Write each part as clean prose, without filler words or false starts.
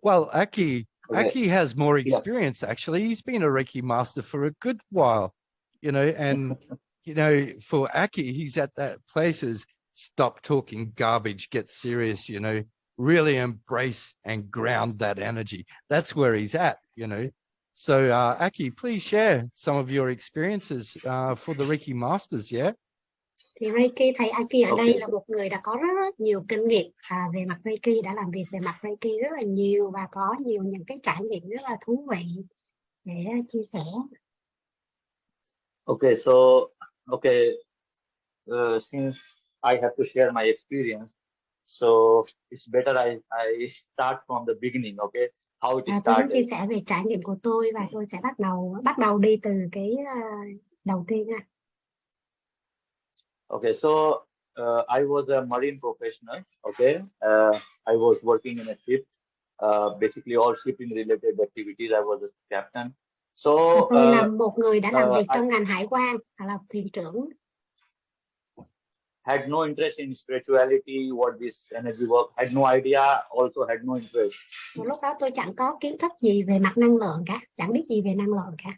Well, Aakey Okay. has more Yeah. experience, actually. He's been a Reiki master for a good while, and, for Aakey, he's at that place is stop talking garbage, get serious, really embrace and ground that energy. That's where he's at, So, Aakey, please share some of your experiences for the Reiki masters, yeah? Thì Reiki, thầy Aakey ở đây Okay. là một người đã có rất nhiều kinh nghiệm về mặt Reiki, đã làm việc về mặt Reiki rất là nhiều và có nhiều những cái trải nghiệm rất là thú vị để chia sẻ. Okay. So, since I have to share my experience, so it's better I start from the beginning. Okay, how it Tôi muốn started. chia sẻ về trải nghiệm của tôi và tôi sẽ bắt đầu đi từ cái đầu tiên ha. Okay, so I was a marine professional. Okay, I was working in a ship. Basically all shipping related activities. I was a captain. So Tôi là một người đã làm việc trong ngành hải quan, là thuyền trưởng. Had no interest in spirituality, what this energy work. Had no idea. Also had no interest. Một lúc đó tôi chẳng có kiến thức gì về mặt năng lượng cả, chẳng biết gì về năng lượng cả.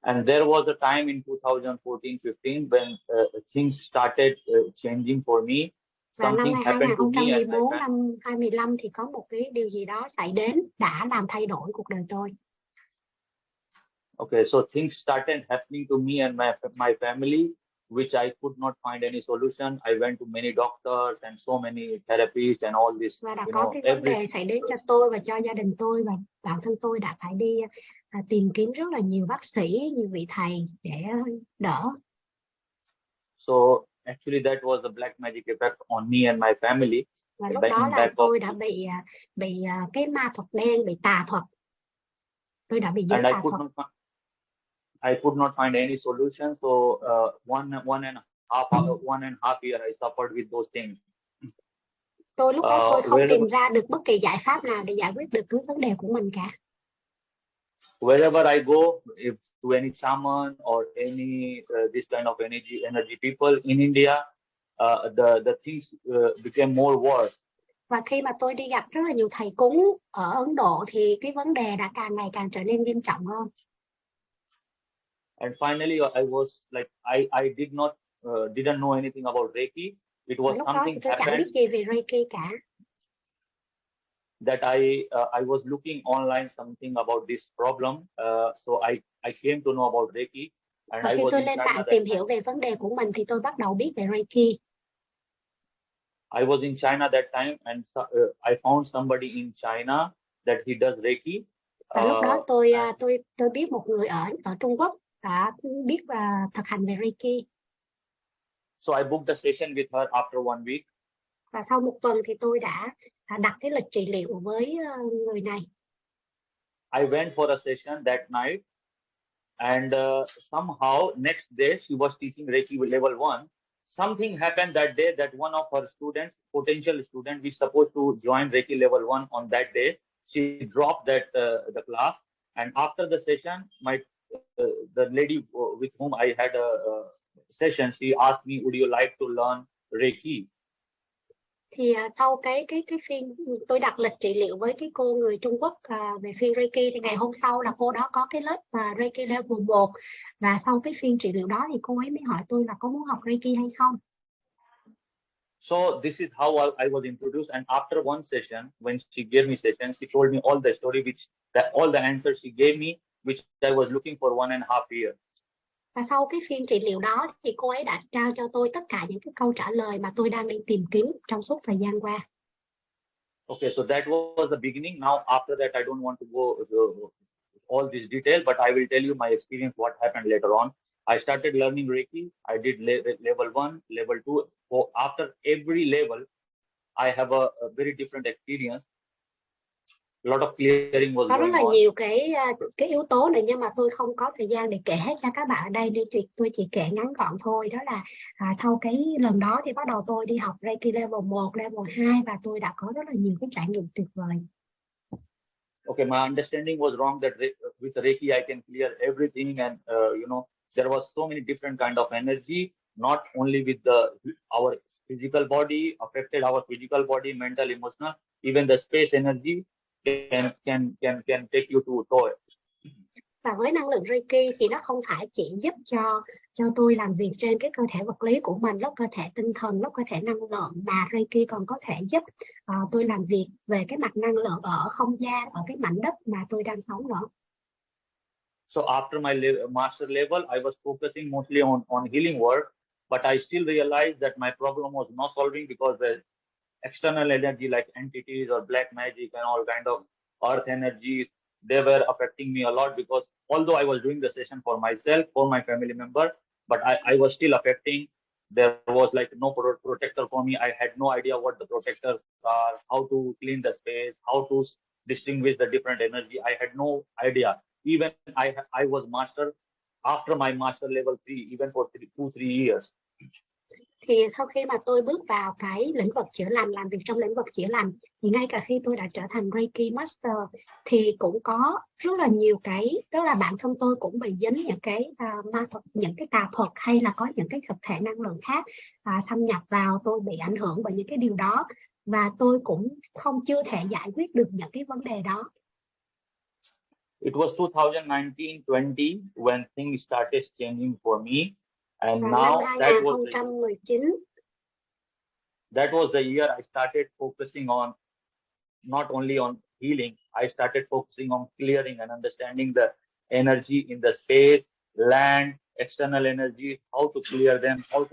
And there was a time in 2014-15 when things started changing for me. Và năm Something happened to me. 2014, năm 2015 thì có một cái điều gì đó xảy đến đã làm thay đổi cuộc đời tôi. Okay, so things started happening to me and my family, which I could not find any solution. I went to many doctors and so many therapies and all this. Và đã có cái vấn đề xảy đến cho tôi và cho gia đình tôi, và bản thân tôi đã phải đi tìm kiếm rất là nhiều bác sĩ, nhiều vị thầy để đỡ. So actually that was a black magic effect on me and my family. Và lúc đó là tôi đã bị cái ma thuật đen, bị tà thuật. Tôi đã bị dính tà thuật. I could not find any solution. So one and a half year I suffered with those things. Tôi lúc đó tôi không tìm ra được bất kỳ giải pháp nào để giải quyết được cái vấn đề của mình cả. Wherever I go, if to any shaman or any this kind of energy people in India, the things became more worse. Và khi mà tôi đi gặp rất là nhiều thầy cúng ở Ấn Độ thì cái vấn đề đã càng ngày càng trở nên nghiêm trọng hơn. And finally, I was like, I didn't know anything about Reiki. It was something tôi chẳng biết gì về Reiki cả. That I was looking online something about this problem. So I came to know about Reiki. And khi tôi lên mạng tìm hiểu về vấn đề của mình thì tôi bắt đầu biết về Reiki. I was in China that time, and I found somebody in China that he does Reiki. Và lúc đó tôi biết một người ở Trung Quốc đã biết và thực hành về Reiki. So I booked the session with her after 1 week. Và sau một tuần thì tôi đã đặt cái lịch trị liệu với người này. I went for a session that night, and somehow next day she was teaching Reiki level 1. Something happened that day that one of her students, potential student, we supposed to join Reiki level 1 on that day. She dropped the class, and after the session, the lady with whom I had a session, she asked me, "Would you like to learn Reiki?" Thì sau cái phiên tôi đặt lịch trị liệu với cái cô người Trung Quốc về phiên Reiki, thì ngày hôm sau là cô đó có cái lớp Reiki level 1, và sau cái phiên trị liệu đó thì cô ấy mới hỏi tôi là có muốn học Reiki hay không. So this is how I was introduced, and after one session, when she gave me session, she told me all the story, all the answers she gave me, which I was looking for 1.5 years. Và sau cái phiên trị liệu đó thì cô ấy đã trao cho tôi tất cả những cái câu trả lời mà tôi đang đi tìm kiếm trong suốt thời gian qua. Okay, so that was the beginning. Now after that, I don't want to go all this detail, but I will tell you my experience, what happened later on. I started learning Reiki. I did level 1, level 2. So after every level, I have a very different experience. A lot of clearing was có going rất là on. nhiều cái yếu tố này, nhưng mà tôi không có thời gian để kể hết cho các bạn ở đây, nên tôi chỉ kể ngắn gọn thôi. Đó là sau cái lần đó thì bắt đầu tôi đi học Reiki level 1, level 2, và tôi đã có rất là nhiều cái trải nghiệm tuyệt vời. Okay, my understanding was wrong that with Reiki I can clear everything, and there was so many different kind of energy, not only with our physical body, affected our physical body, mental, emotional, Even the space energy can take you to toy. Và với năng lượng Reiki thì nó không phải chỉ giúp cho tôi làm việc trên cái cơ thể vật lý của mình, lớp cơ thể tinh thần, lớp cơ thể năng lượng, mà Reiki còn có thể giúp tôi làm việc về cái mặt năng lượng ở không gian, ở cái mảnh đất mà tôi đang sống nữa. So after my master level, I was focusing mostly on healing work, but I still realized that my problem was not solving because the external energy like entities or black magic and all kind of earth energies, they were affecting me a lot, because although I was doing the session for myself, for my family member, but I was still affecting. There was like no protector for me. I had no idea what the protectors are, how to clean the space, how to distinguish the different energy. I had no idea. Even I was master after my master level 3, even for 2-3 years. Thì sau khi mà tôi bước vào cái lĩnh vực chữa lành, làm việc trong lĩnh vực chữa lành, thì ngay cả khi tôi đã trở thành Reiki Master thì cũng có rất là nhiều cái, tức là bản thân tôi cũng bị dính những cái ma thuật, những cái tà thuật, hay là có những cái thực thể năng lượng khác xâm nhập vào. Tôi bị ảnh hưởng bởi những cái điều đó và tôi cũng chưa thể giải quyết được những cái vấn đề đó. It was 2019-20 when things started changing for me. And Và now năm that 2019 was the year I started focusing on not only on healing, I started focusing on clearing and understanding the energy in the space, land, external energy, how to clear them, how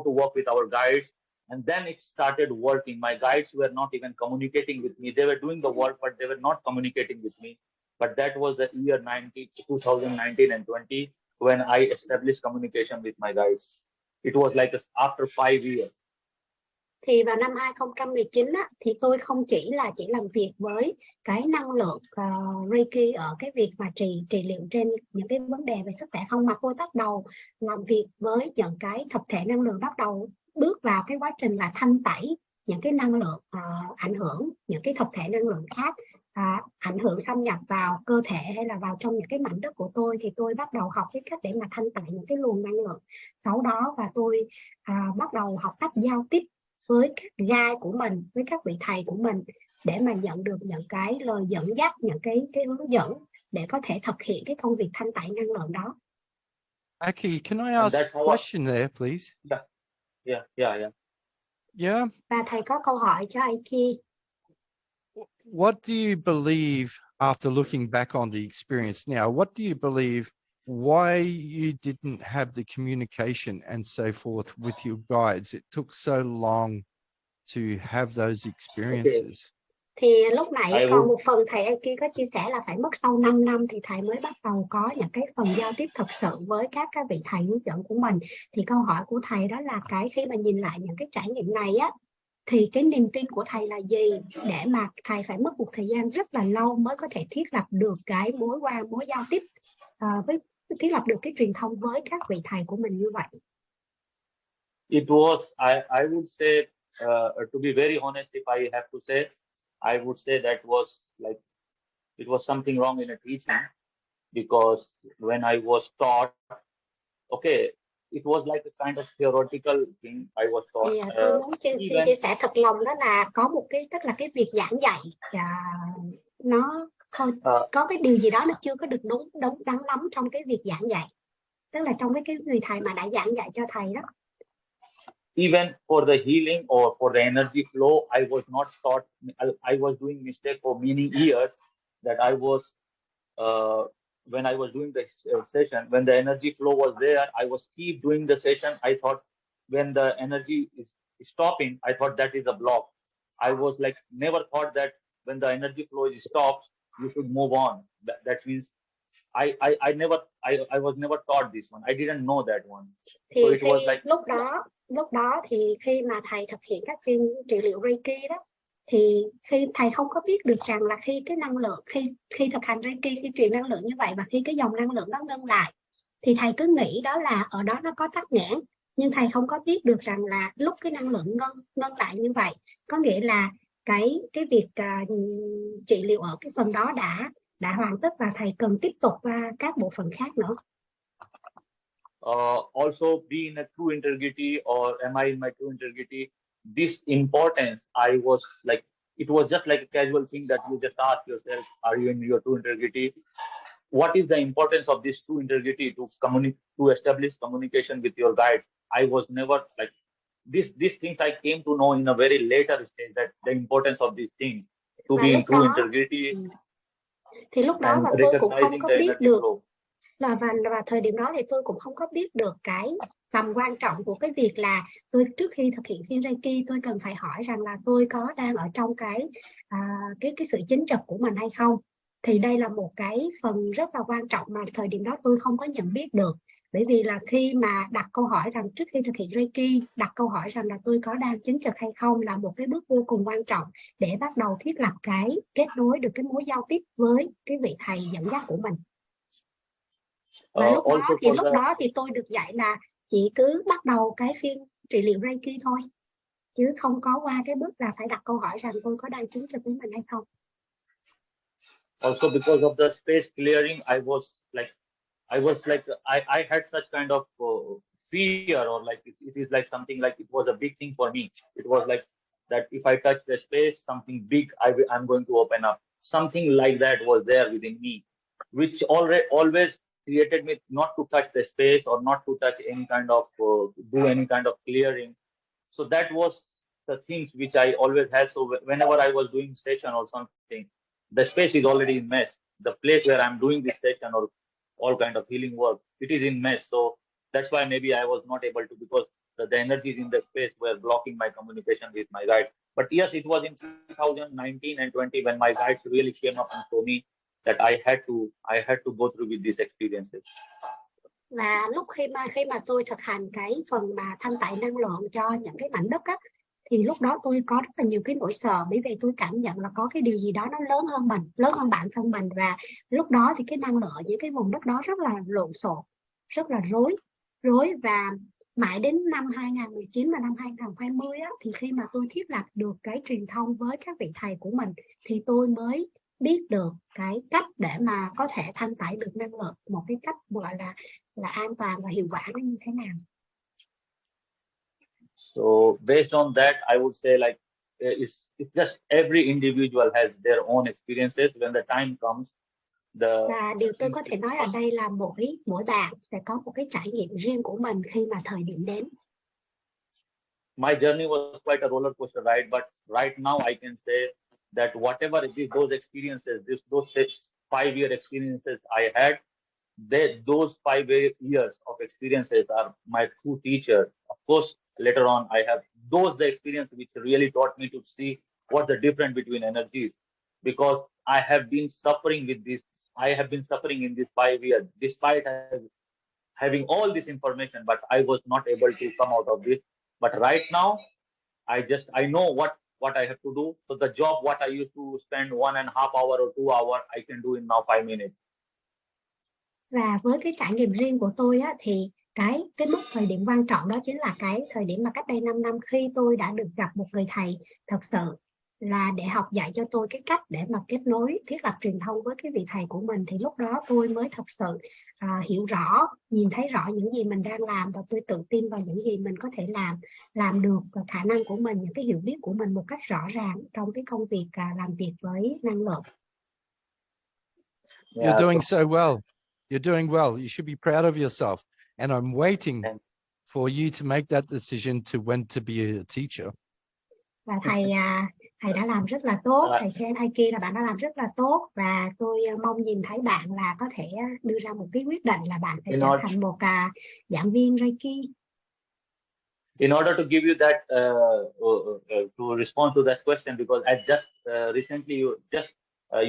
to work with our guides. And then it started working. My guides were not even communicating with me. They were doing the work, but they were not communicating with me. But that was the year 2019 and 20 when I established communication with my guides. It was like after 5 years. Thì vào năm 2019 á, thì tôi không chỉ làm việc với cái năng lượng Reiki ở cái việc mà trị liệu trên những cái vấn đề về sức khỏe không, mà tôi bắt đầu làm việc với những cái thực thể năng lượng, bắt đầu bước vào cái quá trình là thanh tẩy những cái năng lượng ảnh hưởng, những cái thực thể năng lượng khác ảnh hưởng xâm nhập vào cơ thể hay là vào trong những cái mảnh đất của tôi. Thì tôi bắt đầu học cái cách để mà thanh tẩy những cái luồng năng lượng xấu đó, và tôi bắt đầu học cách giao tiếp với các guide của mình, với các vị thầy của mình, để mà nhận được những cái lời dẫn dắt, những cái hướng dẫn để có thể thực hiện cái công việc thanh tẩy năng lượng đó. Aakey, can I ask a question there, please? Yeah. Và thầy có câu hỏi cho Aakey. What do you believe after looking back on the experience now? What do you believe why you didn't have the communication and so forth with your guides? It took so long to have those experiences. Okay. Thì lúc nãy còn một phần thầy Aakey có chia sẻ là phải mất sau 5 năm thì thầy mới bắt đầu có những cái phần giao tiếp thật sự với các vị thầy hướng dẫn của mình. Thì câu hỏi của thầy đó là cái khi mà nhìn lại những cái trải nghiệm này á, thì cái niềm tin của thầy là gì để mà thầy phải mất một thời gian rất là lâu mới có thể thiết lập được cái mối giao tiếp thiết lập được cái truyền thông với các vị thầy của mình như vậy? It was, I would say, to be very honest, if I have to say, I would say that was like, it was something wrong in a teaching, because when I was taught, okay, it was like a kind of theoretical thing I was taught. Thì tôi muốn chia sẻ thật lòng đó là có một cái, tức là cái việc giảng dạy nó thôi có cái điều gì đó nó chưa có được đúng đắn lắm trong cái việc giảng dạy, tức là trong cái người thầy mà đã giảng dạy cho thầy đó. Even for the healing or for the energy flow, I was not taught. I was doing mistake for many years. That I was when I was doing the session, when the energy flow was there, I was keep doing the session. I thought when the energy is stopping, I thought that is a block. I was like never thought that when the energy flow is stopped, you should move on. That means I was never taught this one. I didn't know that one. Thì so it was like lúc đó thì khi mà thầy thực hiện các phiên trị liệu Reiki đó, thì khi thầy không có biết được rằng là khi cái năng lượng khi thực hành Reiki, khi truyền năng lượng như vậy, và khi cái dòng năng lượng nó ngưng lại, thì thầy cứ nghĩ đó là ở đó nó có tắc nghẽn, nhưng thầy không có biết được rằng là lúc cái năng lượng ngưng lại như vậy, có nghĩa là cái việc trị liệu ở cái phần đó đã hoàn tất và thầy cần tiếp tục các bộ phận khác nữa. Also be in a true integrity, or am I in my true integrity? this importance, I was like, it was just like a casual thing that you just ask yourself, are you in your true integrity? What is the importance of this true integrity to to establish communication with your guide? I was never like these things I came to know in a very later stage, that the importance of this thing to Và be lúc in true đó integrity thì lúc đó and và tôi cũng không recognizing có the biết energy được flow. và thời điểm đó thì tôi cũng không có biết được cái tầm quan trọng của cái việc là tôi trước khi thực hiện phiên Reiki tôi cần phải hỏi rằng là tôi có đang ở trong cái sự chính trực của mình hay không. Thì đây là một cái phần rất là quan trọng mà thời điểm đó tôi không có nhận biết được. Bởi vì là khi mà đặt câu hỏi rằng trước khi thực hiện Reiki, đặt câu hỏi rằng là tôi có đang chính trực hay không là một cái bước vô cùng quan trọng để bắt đầu thiết lập cái kết nối được cái mối giao tiếp với cái vị thầy dẫn dắt của mình. Và lúc đó thì tôi được dạy là chỉ cứ bắt đầu cái phiên trị liệu Reiki thôi, chứ không có qua cái bước là phải đặt câu hỏi rằng tôi có đang chính trực với mình hay không. Also because of the space clearing, I was like I had such kind of fear, or like it is like something like it was a big thing for me. It was like that if I touch the space, something big I'm going to open up. Something like that was there within me, which always created me not to touch the space or not to touch any kind of do any kind of clearing. So that was the things which I always had. So whenever I was doing session or something, the space is already in mess. The place where I'm doing this session or all kind of healing work, it is in mess. So that's why maybe I was not able to, because the energies in the space were blocking my communication with my guide. But yes, it was in 2019 and 20 when my guides really came up and told me that I had to go through with these experiences. Và khi mà tôi thực hành cái phần mà thanh tẩy năng lượng cho những cái mảnh đất á, thì lúc đó tôi có rất là nhiều cái nỗi sợ, bởi vì tôi cảm nhận là có cái điều gì đó nó lớn hơn mình, lớn hơn bản thân mình. Và lúc đó thì cái năng lượng ở những cái vùng đất đó rất là lộn xộn, rất là rối. Và mãi đến năm 2019 và năm 2020 á, thì khi mà tôi thiết lập được cái truyền thông với các vị thầy của mình thì tôi mới biết được cái cách để mà có thể thanh tẩy được năng lượng một cái cách gọi là an toàn và hiệu quả nó như thế nào. So based on that, I would say like it's just every individual has their own experiences. When the time comes, và điều tôi có thể nói ở đây là mỗi bạn sẽ có một cái trải nghiệm riêng của mình khi mà thời điểm đến. My journey was quite a roller coaster ride, but right now I can say that whatever those experiences, those 5-year experiences I had, those 5 years of experiences are my true teacher. Of course, later on I have the experience which really taught me to see what's the difference between energies, because I have been suffering with this. I have been suffering in these 5 years despite having all this information, but I was not able to come out of this. But right now I know what I have to do. So the job what I used to spend 1.5 hours or 2 hours, I can do in now 5 minutes. Và với cái trải nghiệm riêng của tôi á, thì cái mốc thời điểm quan trọng đó chính là cái thời điểm mà cách đây 5 năm khi tôi đã được gặp một người thầy thật sự là để học dạy cho tôi cái cách để mà kết nối, thiết lập truyền thông với cái vị thầy của mình. Thì lúc đó tôi mới thật sự hiểu rõ, nhìn thấy rõ những gì mình đang làm, và tôi tự tin vào những gì mình có thể làm được, và khả năng của mình, những cái hiểu biết của mình một cách rõ ràng trong cái công việc làm việc với năng lượng. You're doing so well. You're doing well. You should be proud of yourself. And I'm waiting for you to make that decision to when to be a teacher. Và thầy đã làm rất là tốt. Thầy khen Aakey là bạn đã làm rất là tốt, và tôi mong nhìn thấy bạn là có thể đưa ra một cái quyết định là bạn phải trở thành một giảng viên Reiki. In order to give you that to respond to that question, because I just recently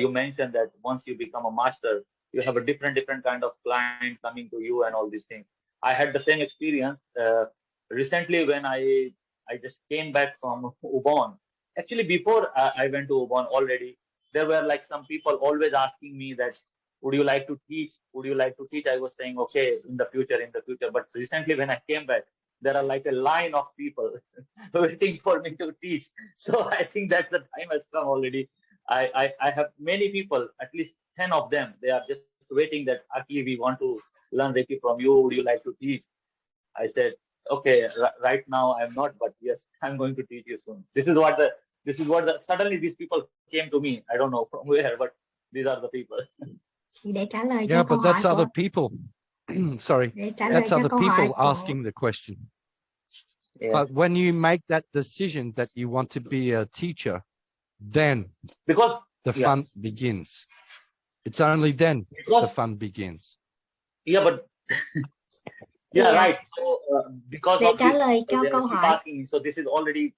you mentioned that once you become a master, you have a different kind of client coming to you and all these things. I had the same experience recently when I just came back from Ubon. Actually, before I went to Ubon already, there were like some people always asking me that, would you like to teach? Would you like to teach? I was saying, okay, in the future. But recently when I came back, there are like a line of people waiting for me to teach. So I think that the time has come already. I have many people, at least 10 of them. They are just waiting that, Aakey, we want to learn Reiki from you. Would you like to teach? I said, Okay, right now I'm not, but yes, I'm going to teach you soon. This is what suddenly these people came to me. I don't know from where, but these are the people. Thì để trả lời Yeah, cho câu but hỏi that's của other people. Sorry, để trả lời that's cho other câu hỏi people của asking the question. Yeah. But when you make that decision that you want to be a teacher, then Because the fun begins. It's only then the fun begins. Yeah, but right. So because để of trả this, lời cho they câu keep hỏi asking. So this is already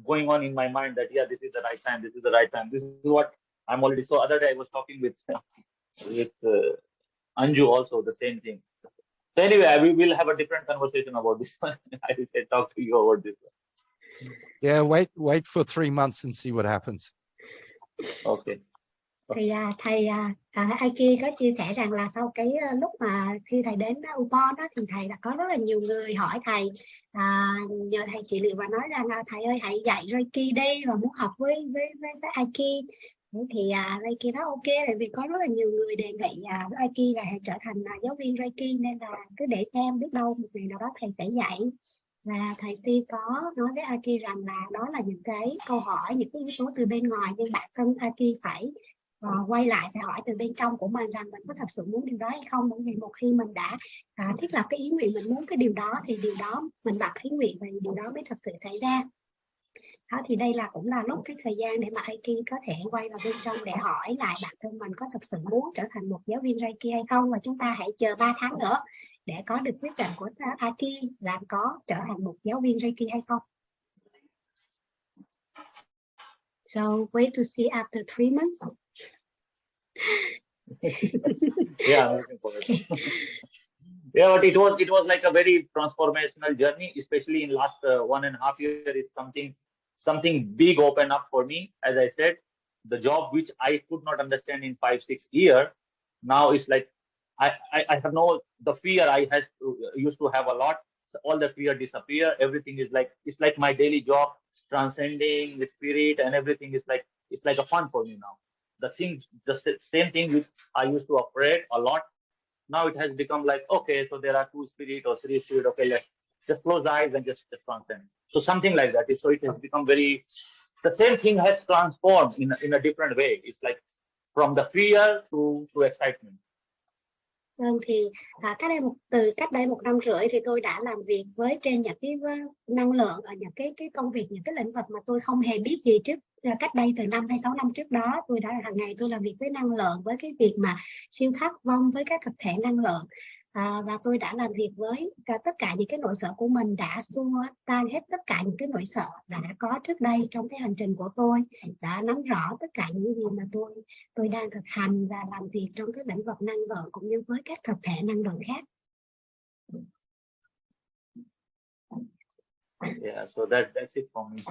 going on in my mind that this is the right time. This is the right time. This is what I'm already. So other day I was talking with Anju also the same thing. So anyway, we will have a different conversation about this one. I will talk to you about this one. Yeah, wait for 3 months and see what happens. Okay. thì thầy Aakey có chia sẻ rằng là sau cái lúc mà khi thầy đến Upon đó thì thầy đã có rất là nhiều người hỏi thầy nhờ thầy trị liệu và nói rằng là thầy ơi hãy dạy Reiki đi và muốn học với Aakey. Thì Reiki đó ok, tại vì có rất là nhiều người đề nghị Aakey là trở thành giáo viên Reiki, nên là cứ để xem biết đâu một ngày nào đó thầy sẽ dạy. Và thầy Si có nói với Aakey rằng là đó là những cái câu hỏi, những cái yếu tố từ bên ngoài, nhưng bản thân Aakey phải quay lại phải hỏi từ bên trong của mình rằng mình có thật sự muốn điều đó hay không. Bởi vì một khi mình đã thiết lập cái ý nguyện mình muốn cái điều đó thì điều đó mình đặt ý nguyện và điều đó mới thật sự xảy ra. Đó, thì đây là cũng là lúc cái thời gian để mà Aakey có thể quay vào bên trong để hỏi lại bản thân mình có thật sự muốn trở thành một giáo viên Reiki hay không. Và chúng ta hãy chờ 3 tháng nữa để có được quyết định của Aakey là có trở thành một giáo viên Reiki hay không. So wait to see after 3 months. Yeah, I'm looking forward. Yeah, but it was like a very transformational journey, especially in last 1.5 years. It's something big opened up for me. As I said, the job which I could not understand in 5-6 years, now it's like I have the fear I used to have a lot. So all the fear disappear. Everything is like it's like my daily job, transcending the spirit and everything is like it's like a fun for me now. The same thing which I used to afraid a lot. Now it has become like, okay, so there are 2 spirit or 3 spirit. Okay, let's just close the eyes and just transcend. So something like that. So it has become the same thing has transformed in a different way. It's like from the fear to excitement. Thì cách đây 1 năm rưỡi thì tôi đã làm việc trên những cái năng lượng ở những cái công việc, những cái lĩnh vực mà tôi không hề biết gì trước. Cách đây từ 5 hay 6 năm trước đó, tôi đã hàng ngày tôi làm việc với năng lượng, với cái việc mà siêu thoát vong, với các thực thể năng lượng. Và tôi đã làm việc với tất cả những cái nỗi sợ của mình, đã xua tan hết tất cả những cái nỗi sợ đã có trước đây trong cái hành trình của tôi, đã nắm rõ tất cả những gì mà tôi đang thực hành và làm việc trong cái lĩnh vực năng lượng cũng như với các thực thể năng lượng khác. Yeah, so that's it for me.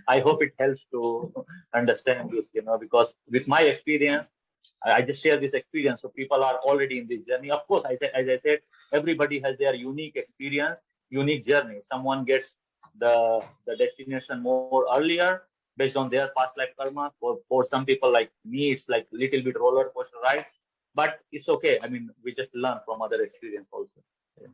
I hope it helps to understand this, because with my experience, I just share this experience, so people are already in this journey. Of course, as I said, everybody has their unique experience, unique journey. Someone gets the destination more earlier based on their past life karma. For some people like me, it's like little bit roller coaster ride, but it's okay. I mean, we just learn from other experience also. Yeah.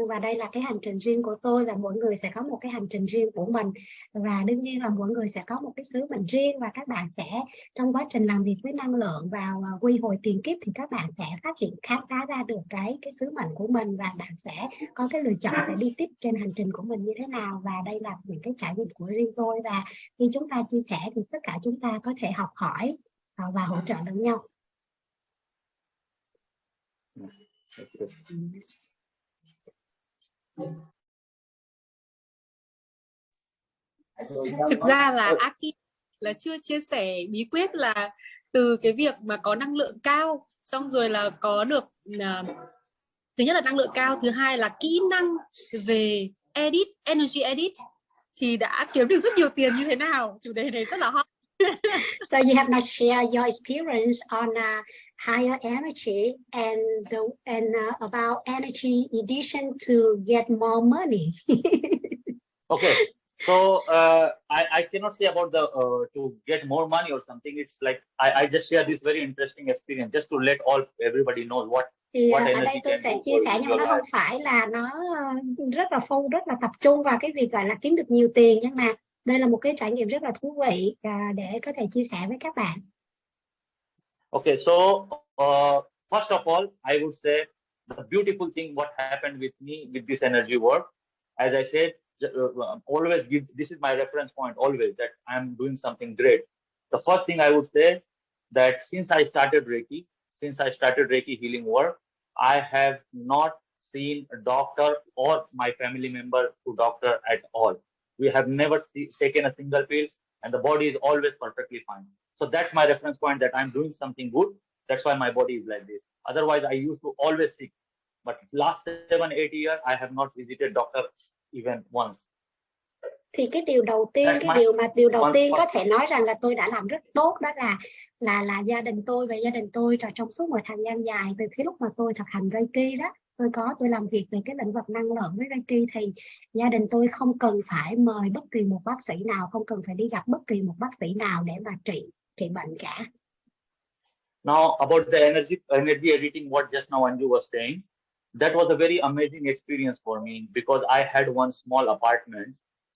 Và đây là cái hành trình riêng của tôi, và mỗi người sẽ có một cái hành trình riêng của mình, và đương nhiên là mỗi người sẽ có một cái sứ mệnh riêng. Và các bạn sẽ trong quá trình làm việc với năng lượng vào quy hồi tiền kiếp thì các bạn sẽ phát hiện khám phá ra được cái sứ mệnh của mình, và bạn sẽ có cái lựa chọn sẽ đi tiếp trên hành trình của mình như thế nào. Và đây là những cái trải nghiệm của riêng tôi, và khi chúng ta chia sẻ thì tất cả chúng ta có thể học hỏi và hỗ trợ lẫn nhau. Thực ra là Aakey là chưa chia sẻ bí quyết là từ cái việc mà có năng lượng cao, xong rồi là có được thứ nhất là năng lượng cao, thứ hai là kỹ năng về energy edit thì đã kiếm được rất nhiều tiền như thế nào. Chủ đề này rất là hot. So you have not shared your experience on higher energy and about energy edition to get more money. Okay. So I cannot say about the to get more money or something. It's like I just share this very interesting experience just to let everybody know Thì what ở đây energy tôi can sẽ do chia for sẻ, nhưng mà your nó không life. phải là nó rất là rất là tập trung vào cái việc gọi là kiếm được nhiều tiền, nhưng mà đây là một cái trải nghiệm rất là thú vị để có thể chia sẻ với các bạn. Okay, so first of all, I would say the beautiful thing what happened with me with this energy work. As I said, always give, this is my reference point always, that I'm doing something great. The first thing I would say that since I started Reiki healing work, I have not seen a doctor or my family member to doctor at all. We have never taken a single pill, and the body is always perfectly fine. So that's my reference point, that I'm doing something good. That's why my body is like this. Otherwise, I used to always sick. But last 7-8 years, I have not visited doctor even once. Thì cái điều đầu tiên, điều đầu tiên có thể nói rằng là tôi đã làm rất tốt, đó là gia đình tôi trong suốt một thời gian dài, từ khi lúc mà tôi thực hành Reiki đó, tôi làm việc về cái lĩnh vực năng lượng với Reiki, thì gia đình tôi không cần phải mời bất kỳ một bác sĩ nào, không cần phải đi gặp bất kỳ một bác sĩ nào để mà trị bệnh cả. Now about the energy editing, what just now Anju was saying, that was a very amazing experience for me, because I had one small apartment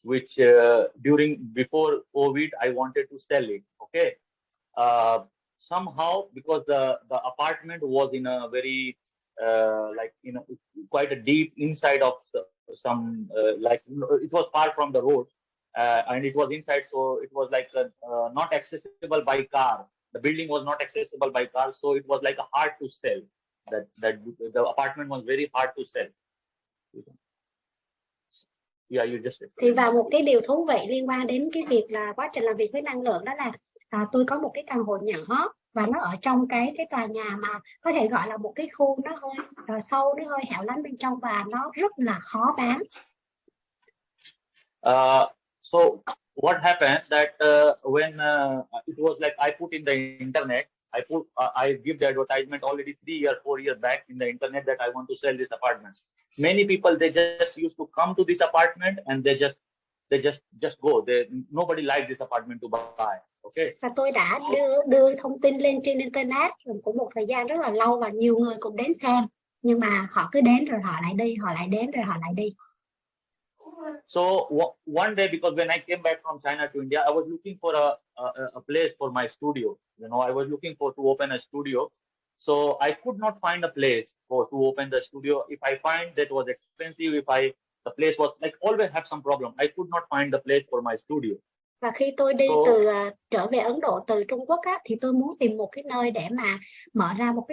which before COVID I wanted to sell it. Okay, somehow, because the apartment was in a very quite a deep inside of some it was far from the road, and it was inside, so it was like not accessible by car. The building was not accessible by car, so it was like hard to sell. That the apartment was very hard to sell. Yeah, you just. Thì và một cái điều thú vị liên quan đến cái việc là quá trình làm việc với năng lượng, đó là tôi có một cái căn hộ nhỏ và nó ở trong cái tòa nhà mà có thể gọi là một cái khu nó hơi sâu, nó hơi hẻo lánh bên trong, và nó rất là khó bán. So what happened that when it was like I put in the internet, I give the advertisement already 3 or 4 years back in the internet that I want to sell this apartment. Many people, they just used to come to this apartment and they just go. Nobody liked this apartment to buy. Okay. Và tôi đã đưa thông tin lên trên internet của một thời gian rất là lâu, và nhiều người cũng đến xem, nhưng mà họ cứ đến rồi họ lại đi, họ lại đến rồi họ lại đi. So one day, because when I came back from China to India, I was looking for a place for my studio. You know, I was looking to open a studio. So I could not find a place to open the studio. If I find that was expensive, the place was like always have some problem. I could not find the place for my studio. Và khi tôi đi trở về Ấn Độ từ Trung Quốc á, thì tôi muốn tìm một cái nơi để mà mở một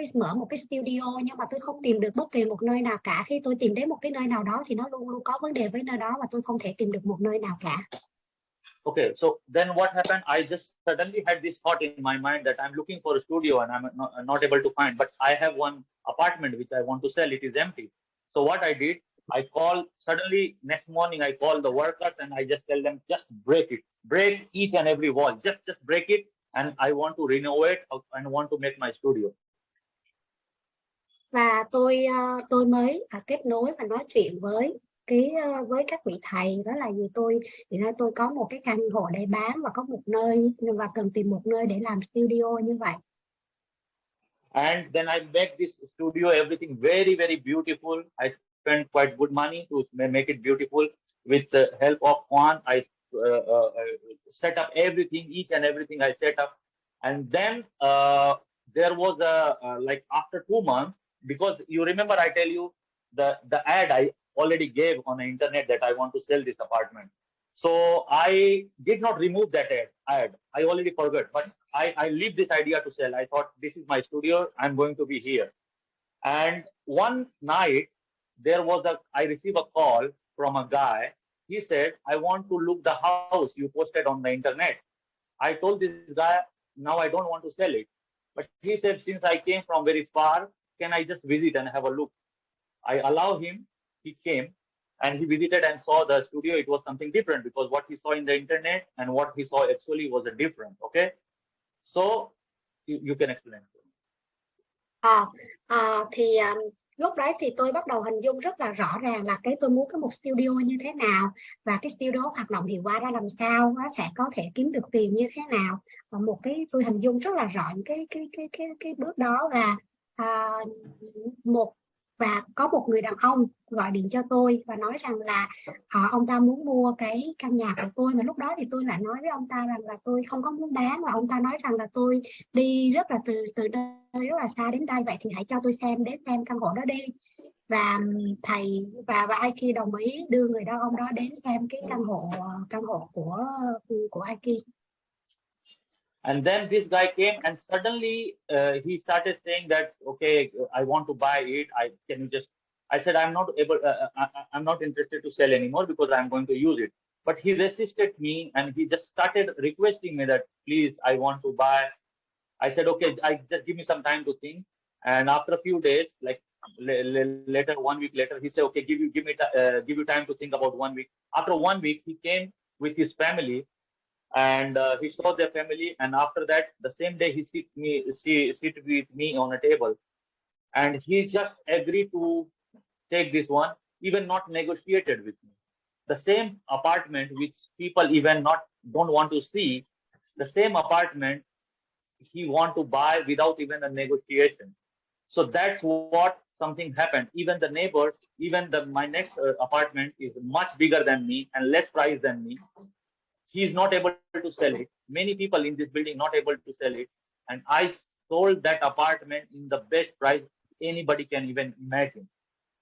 cái studio, nhưng mà tôi không tìm được bất kỳ một nơi nào cả. Khi tôi tìm đến một cái nơi nào đó thì nó luôn luôn có vấn đề với nơi đó, và tôi không thể tìm được một nơi nào cả. Okay, so then what happened? I just suddenly had this thought in my mind that I'm looking for a studio and I'm not able to find, but I have one apartment which I want to sell. It is empty. So what I did, I called, suddenly next morning I called the workers and I just tell them, just break each and every wall, just break it, and I want to renovate and want to make my studio. Và tôi mới kết nối và nói chuyện với các vị thầy, đó là tôi có một cái căn hộ để bán và có một nơi, và cần tìm một nơi để làm studio như vậy. And then I make this studio everything very, very beautiful. I spent quite good money to make it beautiful. With the help of Juan, I set up everything, each and everything I set up. And then there was like after 2 months, because you remember I tell you the ad I already gave on the internet that I want to sell this apartment. So I did not remove that ad. I already forgot, but I leave this idea to sell. I thought, this is my studio, I'm going to be here. And one night I received a call from a guy. He said, I want to look the house you posted on the internet. I told this guy, now I don't want to sell it. But he said, since I came from very far, can I just visit and have a look? I allow him. He came and he visited and saw the studio. It was something different, because what he saw in the internet and what he saw actually was a different. Okay, so you can explain. Lúc đấy thì tôi bắt đầu hình dung rất là rõ ràng là tôi muốn một studio như thế nào, và cái studio hoạt động hiệu quả ra làm sao, nó sẽ có thể kiếm được tiền như thế nào, và tôi hình dung rất là rõ những cái bước đó, và và có một người đàn ông gọi điện cho tôi và nói rằng là ông ta muốn mua cái căn nhà của tôi, mà lúc đó thì tôi lại nói với ông ta rằng là tôi không có muốn bán, và ông ta nói rằng là tôi đi rất là từ nơi rất là xa đến đây, vậy thì hãy cho tôi đến xem căn hộ đó đi. Và thầy và Aakey đồng ý đưa người đàn ông đó đến xem cái căn hộ của Aakey. And then this guy came and suddenly he started saying that, okay, I want to buy it. Can you just? I said I'm not able. I'm not interested to sell anymore because I'm going to use it. But he resisted me and he just started requesting me that please, I want to buy. I said okay, just give me some time to think. And after a few days, like later, 1 week later, he said okay, give you time to think about 1 week. After 1 week, he came with his family. And he saw their family, and after that, the same day he sit with me on a table, and he just agreed to take this one, even not negotiated with me. The same apartment which people even don't want to see, the same apartment he want to buy without even a negotiation. So that's what something happened. Even the neighbors, my next apartment is much bigger than me and less price than me. He is not able to sell it. Many people in this building not able to sell it. And I sold that apartment in the best price anybody can even imagine.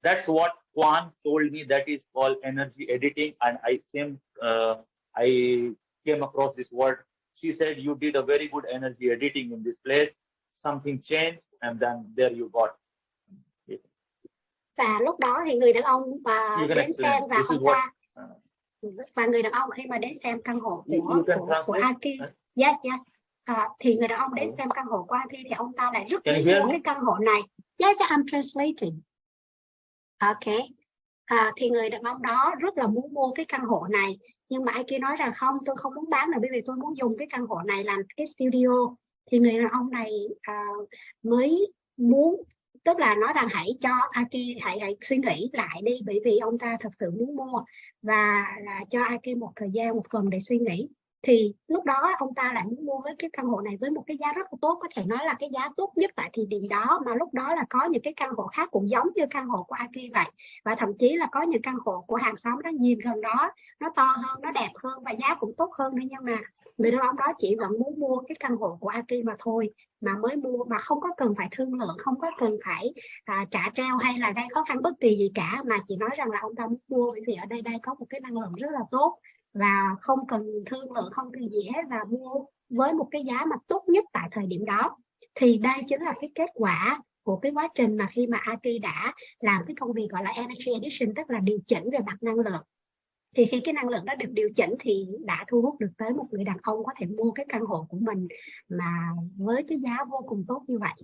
That's what Kwan told me, that is called energy editing. And I came across this word. She said, you did a very good energy editing in this place. Something changed and then there you got it. Và lúc đó thì người đàn ông đến xem và người đàn ông khi mà đến xem căn hộ của Aakey, thì người đàn ông đến xem căn hộ của Aakey thì ông ta lại rất muốn mua cái căn hộ này. Yes, I'm translating. Okay. Thì người đàn ông đó rất là muốn mua cái căn hộ này, nhưng mà Aakey nói rằng không, tôi không muốn bán, là bởi vì tôi muốn dùng cái căn hộ này làm cái studio. Thì người đàn ông này mới muốn, tức là nói rằng hãy cho Aakey hãy suy nghĩ lại đi, bởi vì ông ta thật sự muốn mua, và là cho Aakey một thời gian, một tuần để suy nghĩ. Thì lúc đó ông ta lại muốn mua với cái căn hộ này với một cái giá rất là tốt, có thể nói là cái giá tốt nhất tại thời điểm đó, mà lúc đó là có những cái căn hộ khác cũng giống như căn hộ của Aakey vậy, và thậm chí là có những căn hộ của hàng xóm đó nhìn gần đó nó to hơn, nó đẹp hơn và giá cũng tốt hơn nữa, nhưng mà người đàn ông đó chỉ vẫn muốn mua cái căn hộ của Aakey mà thôi, mà mới mua mà không có cần phải thương lượng, không có cần phải trả treo hay là gây khó khăn bất kỳ gì cả, mà chỉ nói rằng là ông ta muốn mua bởi vì ở đây có một cái năng lượng rất là tốt và không cần thương lượng, không cần gì hết, và mua với một cái giá mà tốt nhất tại thời điểm đó. Thì đây chính là cái kết quả của cái quá trình mà khi mà Aakey đã làm cái công việc gọi là energy addition, tức là điều chỉnh về mặt năng lượng. Thì khi cái năng lượng đó được điều chỉnh thì đã thu hút được tới một người đàn ông có thể mua cái căn hộ của mình mà với cái giá vô cùng tốt như vậy.